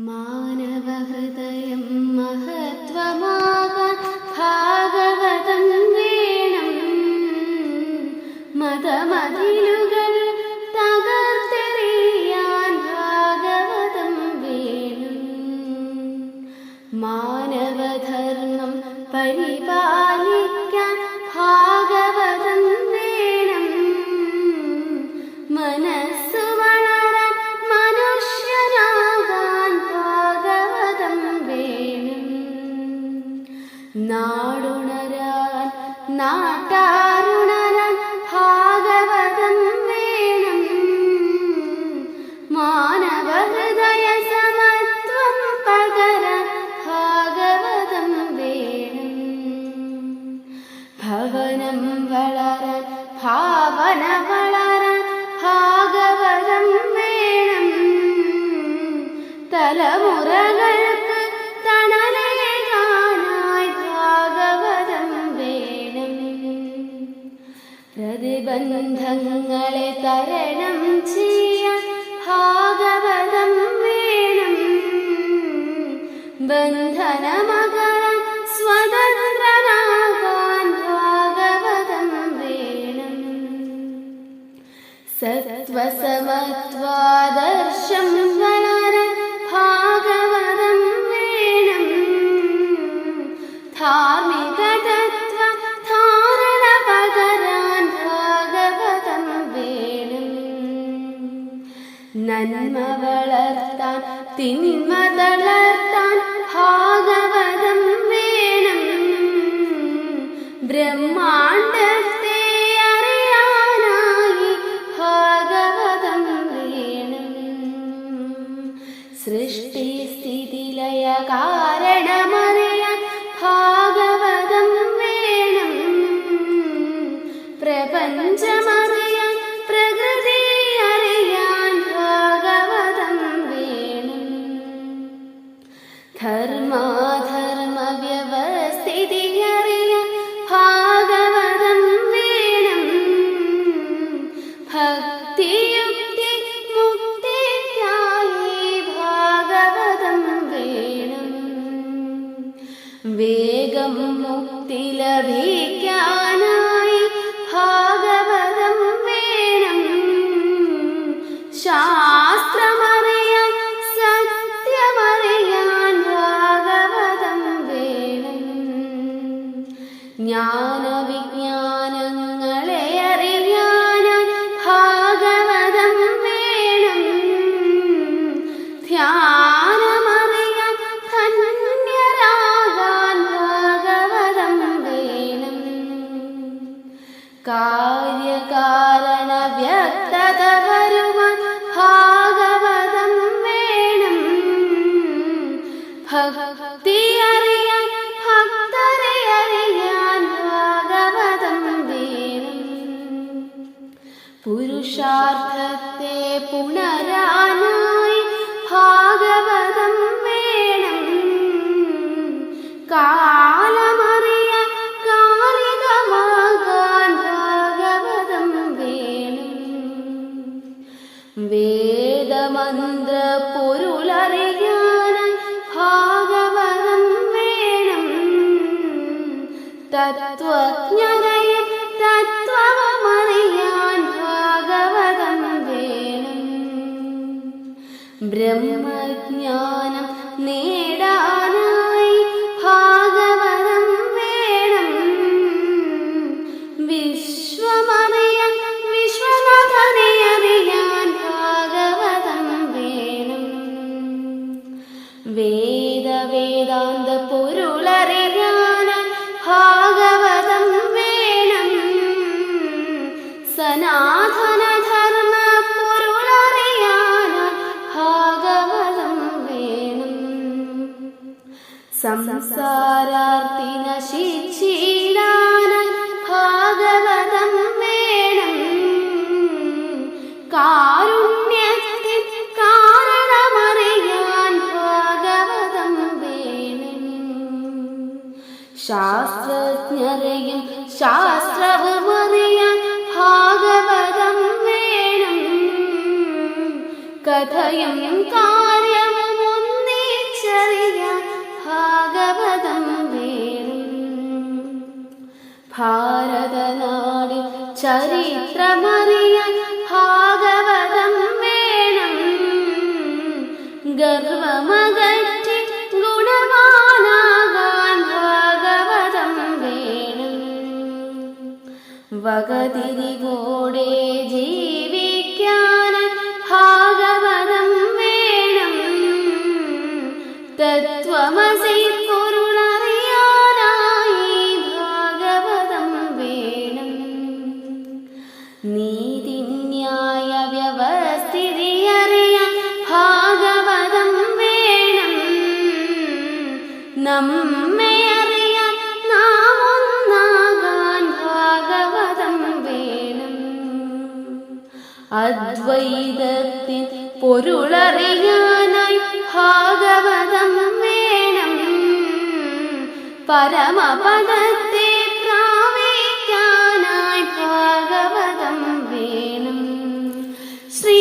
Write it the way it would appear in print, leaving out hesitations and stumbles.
മാനവഹൃദയം മഹത്വമാകാൻ ഭാഗവതം വേണം. മതമതിലുകൾ തകർത്തെറിയാൻ ഭാഗവതം വേണം. മാനവധർമ്മം പരിപാലിക്കാൻ ഭാഗവതം വേണം. മനസ്സു വളരാൻ മനുഷ്യനാകാൻ ഭാഗവതം വേണം. നാടുണരാൻ നാട്ടാരുണരാൻ ഭാഗവതം വേണം. മാനവഹൃദയ സമത്വം പകരാൻ ഭാഗവതം വേണം. ഭവനം വളരാൻ ഭാവന വളരാൻ ഭാഗവതം വേണം. തലമുറകൾക്ക് തണലേകാനായി ഭാഗവതം വേണം. പ്രതിബന്ധങ്ങളെ തരണം ചെയ്യാൻ ഭാഗവതം വേണം. ബന്ധനമകലാൻ സ്വതന്ത്രനാകാൻ ഭാഗവതം വേണം. സത്വസമത്വാദർശം വളരാൻ ഭാഗവതം വേണം. ധാർമ്മിക തത്വ ധാരണ പകരാൻ ഭാഗവതം വേണം. നന്മ വളർത്താൻ തിന്മ തളർത്താൻ ഭാഗവതം വേണം. ബ്രഹ്മാണ്ടത്തെ അറിയാനായി ഭാഗവതം വേണം. സൃഷ്ടി സ്ഥിതി ലയ കാരണമറിയാൻ ഭാഗവതം വേണം. പ്രപഞ്ചമറിയാൻ പ്രകൃതി അറിയാൻ ഭാഗവതം വേണം. ധർമാധർമ്മ വ്യവസ്ഥിതി അറിയാൻ ഭാഗവതം വേണം. ഭക്തിയുക്തി മുക്തിക്കായി ഭാഗവതം വേണം. വേഗം മുക്തി ലഭിക്കാനായി ഭാഗവതം വേണം. ശാസ്ത്രമറിയാൻ സത്യമറിയാൻ ഭാഗവതം വേണം. ജ്ഞാനവിജ്ഞാനങ്ങളെ അറിയാനായി ഭാഗവതം വേണം. ധ്യാനമറിയാൻ ധന്യരാകാൻ ഭാഗവതം വേണം. കാര്യകാരണ വ്യക്തത വരുവാൻ ഭാഗവതം വേണം. ഭക്തി അറിയാൻ ഭക്തരെ അറിയാൻ ഭാഗവതം വേണം. പുരുഷാർത്ഥത്തെ പുണരാനായി ഭാഗവതം വേണം. കാലമറിയാൻ കാലികമാകാൻ ഭാഗവതം വേണം. വേദമന്ത്ര പൊരുളറിയാനായി ഭാഗവതം വേണം. തത്വജ്ഞതയെ തത്വമറിയാൻ ഭാഗവതം വേണം. ബ്രഹ്മജ്ഞാനം നേടാനായി ഭാഗവതം വേണം. വിശ്വമറിയാൻ വിശ്വനാഥനെ അറിയാൻ ഭാഗവതം വേണം. വേദാന്ത പൊരുളറിയാനായി ഭാഗവതം വേണം. സനാതന ധർമ്മ പൊരുളറിയാനായി ഭാഗവതം വേണം. സംസാരാർത്തി നശിച്ചിടാനായി ഭാഗവതം വേണം. കാരുണ്യത്തിൻ കാരണമറിയാൻ ഭാഗവതം വേണം. ശാസ്ത്രജ്ഞരെയും ശാസ്ത്രവുമറിയാൻ ഭാഗവതം വേണം. കഥയും കാര്യവും ഭാരതനാടിൻ ചരിത്രമറിയാൻ ഭാഗവതം വേണം. ഗർവമകറ്റി ഗുണവാനാകാൻ ഭാഗവതം വേണം. വകതിരിവോടെ ജീവിക്കാൻ ഭാഗവതം വേണം. തത്വമസി പൊരുളറിയാനായി ഭാഗവതം വേണം. നീതിന്യായ വ്യവസ്ഥിതി അറിയാൻ ഭാഗവതം വേണം. നമ്മെ അറിയാൻ നാം ഒന്നാകാൻ ഭാഗവതം വേണം. അദ്വൈതത്തിൻ പൊരുളറിയാനായി ഭാഗവതം വേണം. പരമപദത്തെ പ്രാപിക്കാനായി ഭാഗവതം വേണം. ശ്രീ